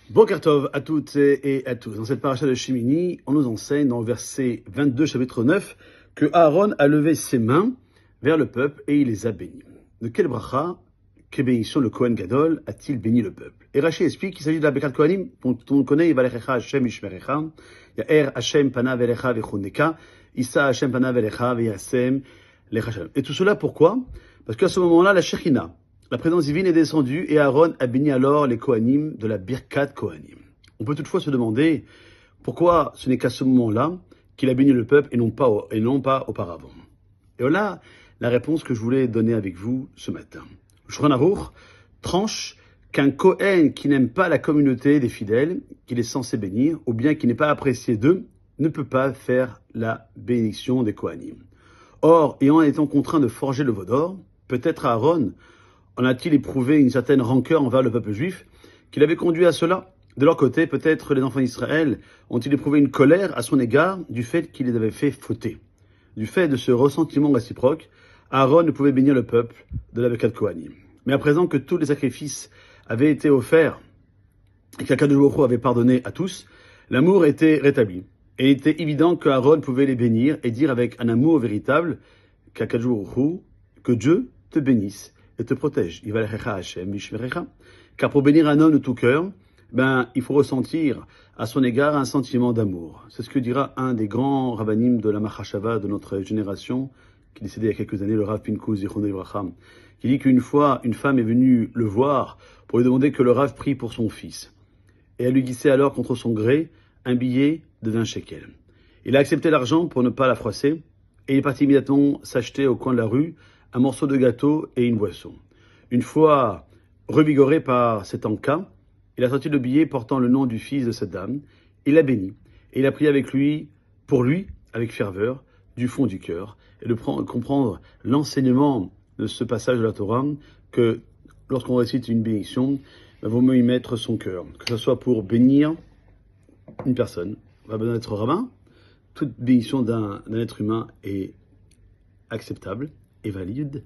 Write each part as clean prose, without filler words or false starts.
Boker Tov à toutes et à tous. Dans cette paracha de Shemini, on nous enseigne dans le verset 22, chapitre 9, que Aaron a levé ses mains vers le peuple et il les a bénis. De quelle bracha, quelle bénédiction le Kohen Gadol a-t-il béni le peuple? Et Rashi explique qu'il s'agit de la Birkat Kohanim, dont tout le monde connaît, Yivalechecha Hashem Yishmerecha, Ya'er Hashem Pana Velecha Vechuneka, Issa Hashem Pana Velecha Veyasem Lecha Shalom. Et tout cela pourquoi? Parce qu'à ce moment-là, la Shekhinah, la présence divine est descendue et Aaron a béni alors les Kohanim de la Birkat Kohanim. On peut toutefois se demander pourquoi ce n'est qu'à ce moment-là qu'il a béni le peuple et non pas auparavant. Et voilà la réponse que je voulais donner avec vous ce matin. Le Shulchan Aruch tranche qu'un Kohen qui n'aime pas la communauté des fidèles, qu'il est censé bénir, ou bien qui n'est pas apprécié d'eux, ne peut pas faire la bénédiction des Kohanim. Or, ayant été contraint de forger le veau d'or, peut-être Aaron en a-t-il éprouvé une certaine rancœur envers le peuple juif qui l'avait conduit à cela? De leur côté, peut-être les enfants d'Israël ont-ils éprouvé une colère à son égard du fait qu'il les avait fait fauter. Du fait de ce ressentiment réciproque, Aaron ne pouvait bénir le peuple de la Birkat Kohanim. Mais à présent que tous les sacrifices avaient été offerts et qu'Akadosh Baruch Hu avait pardonné à tous, l'amour était rétabli. Et il était évident que Aaron pouvait les bénir et dire avec un amour véritable qu'Akadosh Baruch Hu, que Dieu te bénisse et te protège. Car pour bénir un homme de tout cœur, il faut ressentir à son égard un sentiment d'amour. C'est ce que dira un des grands rabbanim de la Machashava de notre génération, qui est décédé il y a quelques années, le Rav Pinkus Zichrono Livracha, qui dit qu'une fois, une femme est venue le voir pour lui demander que le Rav prie pour son fils. Et elle lui glissait alors contre son gré un billet de 20 shekels. Il a accepté l'argent pour ne pas la froisser, et il est parti immédiatement s'acheter au coin de la rue un morceau de gâteau et une boisson. Une fois revigoré par cet encas, il a sorti le billet portant le nom du fils de cette dame, il l'a béni, et il a prié avec lui, pour lui, avec ferveur, du fond du cœur, et de comprendre l'enseignement de ce passage de la Torah, que lorsqu'on récite une bénédiction, il vaut mieux y mettre son cœur, que ce soit pour bénir une personne, on va besoin d'être rabbin, toute bénédiction d'un être humain est acceptable et valide,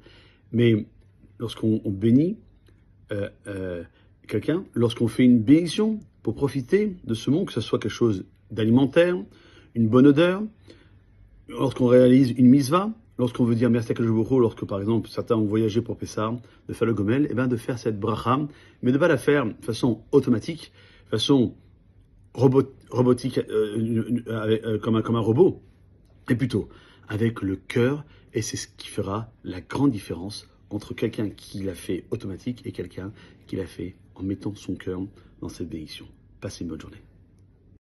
mais lorsqu'on bénit quelqu'un, lorsqu'on fait une bénédiction pour profiter de ce monde, que ce soit quelque chose d'alimentaire, une bonne odeur, lorsqu'on réalise une misva, lorsqu'on veut dire merci à Akadosh Baruch Hu, lorsque par exemple certains ont voyagé pour Pessah, de faire le gomel, de faire cette bracha, mais de ne pas la faire de façon automatique, de façon robotique, comme un robot, et plutôt avec le cœur, et c'est ce qui fera la grande différence entre quelqu'un qui l'a fait automatique et quelqu'un qui l'a fait en mettant son cœur dans cette bénédiction. Passez une bonne journée.